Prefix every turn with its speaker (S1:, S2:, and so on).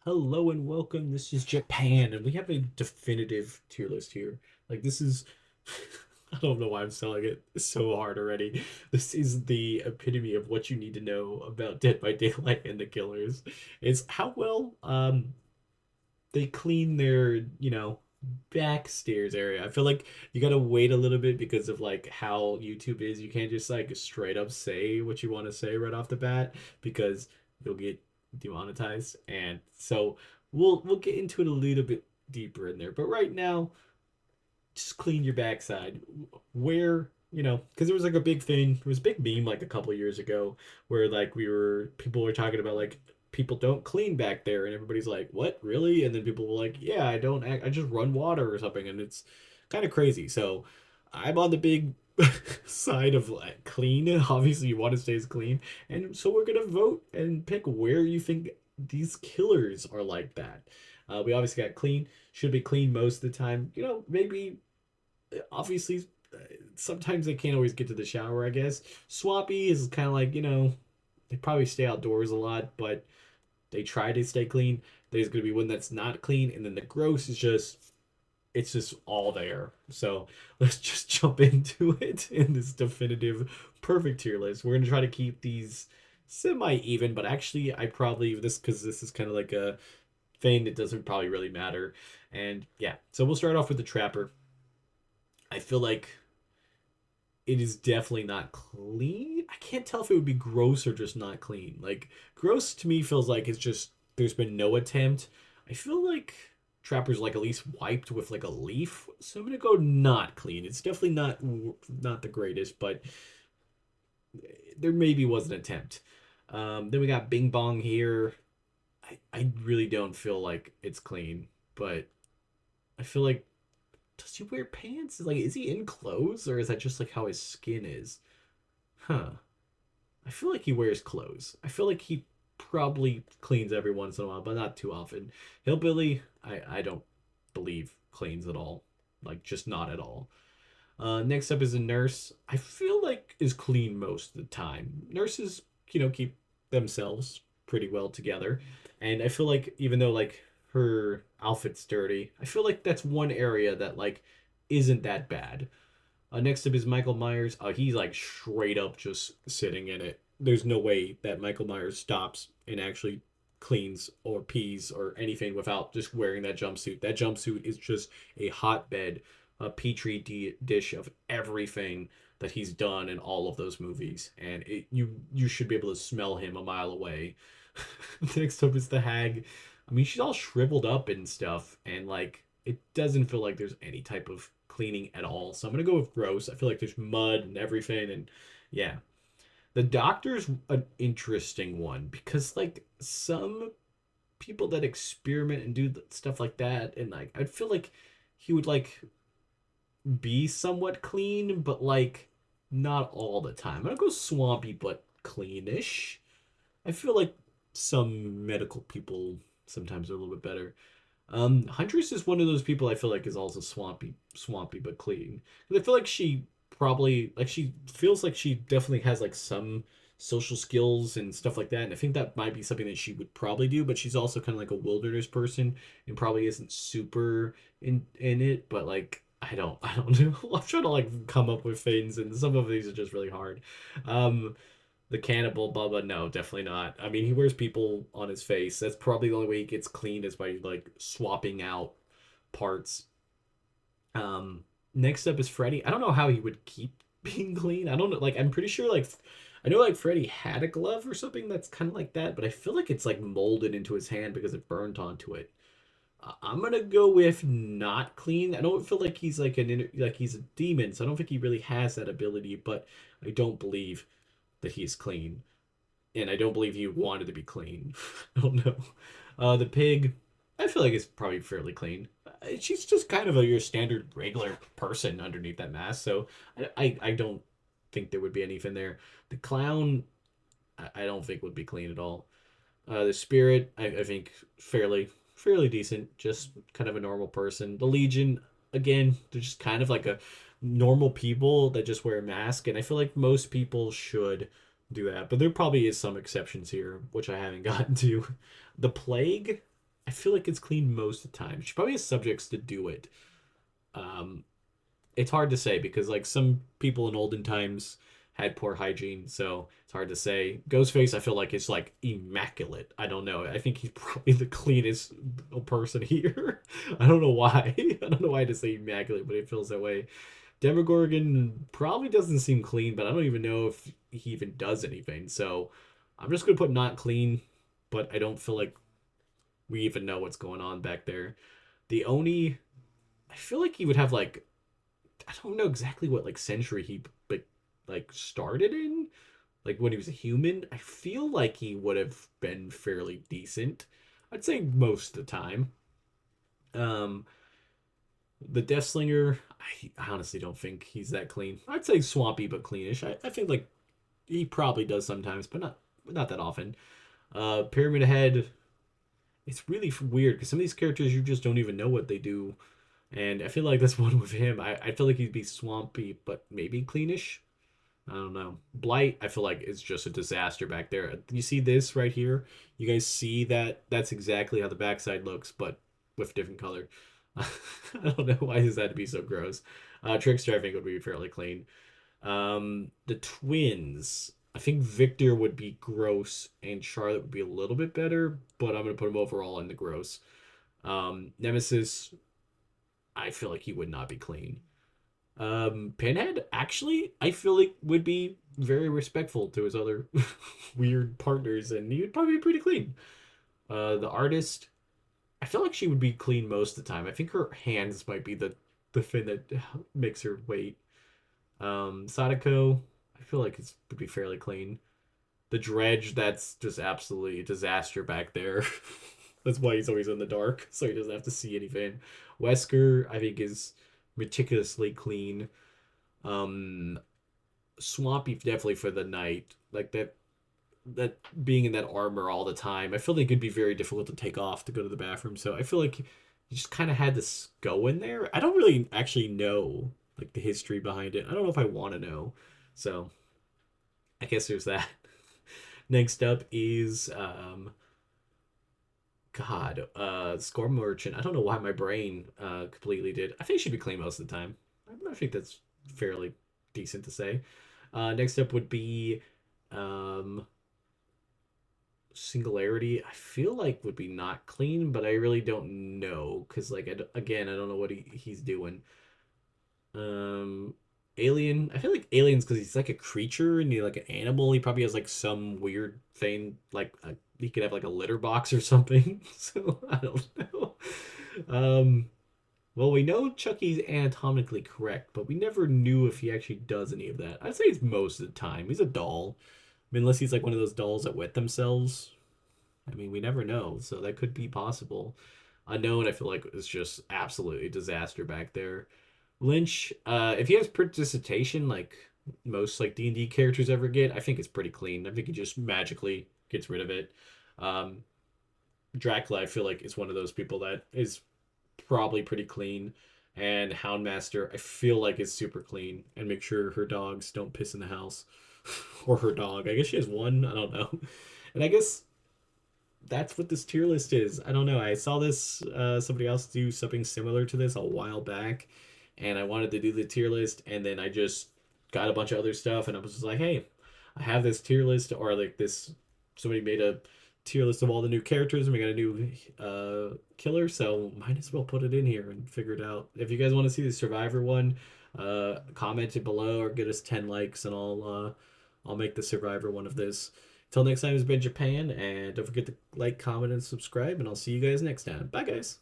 S1: Hello and welcome. This is Japan, and we have a definitive tier list here. Like this is, I don't know why I'm selling it so hard already. This is the epitome of what you need to know about Dead by Daylight and the Killers. It's how well they clean their, backstairs area. I feel like you gotta wait a little bit because of like how YouTube is. You can't just like straight up say what you want to say right off the bat because you'll get demonetized. And so we'll get into it a little bit deeper in there. But right now, just clean your backside. Where, because there was like a big thing, it was a big meme like a couple of years ago where like people were talking about like people don't clean back there, and everybody's like, what, really? And then people were like, yeah, I just run water or something, and it's kind of crazy. So I'm on the big side of like clean. Obviously, you want to stay as clean, and so we're gonna vote and pick where you think these killers are like that. We obviously got clean, should be clean most of the time. Maybe obviously sometimes they can't always get to the shower, I guess. Swampy is kind of like, they probably stay outdoors a lot, but they try to stay clean. There's going to be one that's not clean, and then the gross is just, it's just all there. So let's just jump into it in this definitive perfect tier list. We're going to try to keep these semi even, but actually I probably because this is kind of like a thing that doesn't probably really matter. And yeah, so we'll start off with the trapper. I feel like it is definitely not clean. I can't tell if it would be gross or just not clean. Like gross to me feels like it's just there's been no attempt. I feel like Trapper's like at least wiped with like a leaf, so I'm gonna go not clean. It's definitely not the greatest, but there maybe was an attempt. Then we got Bing Bong here. I really don't feel like it's clean, but I feel like does he wear pants? Like, is he in clothes or is that just like how his skin is? Huh. I feel like he wears clothes. I feel like he probably cleans every once in a while, but not too often. Hillbilly, I don't believe cleans at all. Like, just not at all. Next up is a nurse. I feel like is clean most of the time. Nurses, keep themselves pretty well together. And I feel like even though like her outfit's dirty, I feel like that's one area that like isn't that bad. Next up is Michael Myers. He's like straight up just sitting in it. There's no way that Michael Myers stops and actually cleans or pees or anything without just wearing that jumpsuit. That jumpsuit is just a hotbed, a dish of everything that he's done in all of those movies, and you should be able to smell him a mile away. Next up is the hag. I mean, she's all shriveled up and stuff, and like it doesn't feel like there's any type of cleaning at all. So I'm gonna go with gross. I feel like there's mud and everything, and yeah. The doctor's an interesting one because like some people that experiment and do stuff like that, and like I'd feel like he would like be somewhat clean, but like not all the time. I'm gonna go swampy but cleanish. I feel like some medical people sometimes are a little bit better. Huntress is one of those people I feel like is also swampy but clean. 'Cause I feel like she probably like she feels like she definitely has like some social skills and stuff like that, and I think that might be something that she would probably do. But she's also kind of like a wilderness person and probably isn't super in it. But like I don't know. I'm trying to like come up with things, and some of these are just really hard. Um, the cannibal Bubba, no, definitely not. I mean, he wears people on his face. That's probably the only way he gets clean is by like swapping out parts. Next up is Freddy. I don't know how he would keep being clean. I don't know. Like, I'm pretty sure like I know like Freddy had a glove or something that's kind of like that, but I feel like it's like molded into his hand because it burnt onto it. I'm gonna go with not clean. I don't feel like he's like like he's a demon, so I don't think he really has that ability. But I don't believe that he's clean, and I don't believe he wanted to be clean. I don't know. The pig, I feel like it's probably fairly clean. She's just kind of your standard regular person underneath that mask, so I don't think there would be anything there. The clown, I don't think would be clean at all. The spirit, I think fairly decent, just kind of a normal person. The Legion, again, they're just kind of like a normal people that just wear a mask, and I feel like most people should do that. But there probably is some exceptions here, which I haven't gotten to. The plague. I feel like it's clean most of the time. She probably has subjects to do it. Um, it's hard to say because like some people in olden times had poor hygiene, so it's hard to say. Ghostface, I feel like it's like immaculate. I don't know. I think he's probably the cleanest person here. I don't know why. I don't know why to say immaculate, but it feels that way. Demogorgon probably doesn't seem clean, but I don't even know if he even does anything. So I'm just gonna put not clean, but I don't feel like we even know what's going on back there. The Oni, I feel like he would have like I don't know exactly what like century he like started in. Like when he was a human, I feel like he would have been fairly decent. I'd say most of the time. Um, the Deathslinger, I honestly don't think he's that clean. I'd say swampy but cleanish. I think like he probably does sometimes, but not that often. Pyramid Head, it's really weird because some of these characters you just don't even know what they do, and I feel like that's one with him. I feel like he'd be swampy but maybe cleanish. I don't know. Blight, I feel like it's just a disaster back there. You see this right here? You guys see that? That's exactly how the backside looks, but with different color. I don't know why does that to be so gross. Trickster, I think, would be fairly clean. The twins, I think Victor would be gross and Charlotte would be a little bit better, but I'm gonna put him overall in the gross. Nemesis, I feel like he would not be clean. Pinhead actually, I feel like would be very respectful to his other weird partners, and he would probably be pretty clean. The artist, I feel like she would be clean most of the time. I think her hands might be the thing that makes her wait. Sadako, I feel like it would be fairly clean. The Dredge, that's just absolutely a disaster back there. That's why he's always in the dark, so he doesn't have to see anything. Wesker, I think, is meticulously clean. Um, Swampy definitely for the night. Like that being in that armor all the time. I feel like it'd be very difficult to take off to go to the bathroom. So I feel like you just kind of had to go in there. I don't really actually know like the history behind it. I don't know if I want to know. So I guess there's that. Next up is God, Score Merchant. I don't know why my brain completely did. I think she'd be clean most of the time. I think that's fairly decent to say. Next up would be um, Singularity. I feel like would be not clean, but I really don't know because, like, again, I don't know what he's doing. Um, Alien. I feel like Aliens because he's like a creature and he's like an animal. He probably has like some weird thing, like he could have like a litter box or something. So I don't know. Um, well, we know Chucky's anatomically correct, but we never knew if he actually does any of that. I'd say it's most of the time. He's a doll. I mean, unless he's like one of those dolls that wet themselves. I mean, we never know, so that could be possible. Unknown, I feel like it's just absolutely a disaster back there. Lynch, if he has participation like most like D&D characters ever get, I think it's pretty clean. I think he just magically gets rid of it. Um, Dracula, I feel like is one of those people that is probably pretty clean. And Houndmaster, I feel like is super clean and make sure her dogs don't piss in the house. Or her dog. I guess she has one. I don't know. And I guess that's what this tier list is. I don't know. I saw this somebody else do something similar to this a while back, and I wanted to do the tier list, and then I just got a bunch of other stuff, and I was just like, hey, I have this tier list, or like this. Somebody made a tier list of all the new characters, and we got a new killer, so might as well put it in here and figure it out. If you guys want to see the Survivor one, comment it below or get us 10 likes, and I'll make the Survivor one of this. Till next time, it's been Japan, and don't forget to like, comment, and subscribe, and I'll see you guys next time. Bye, guys.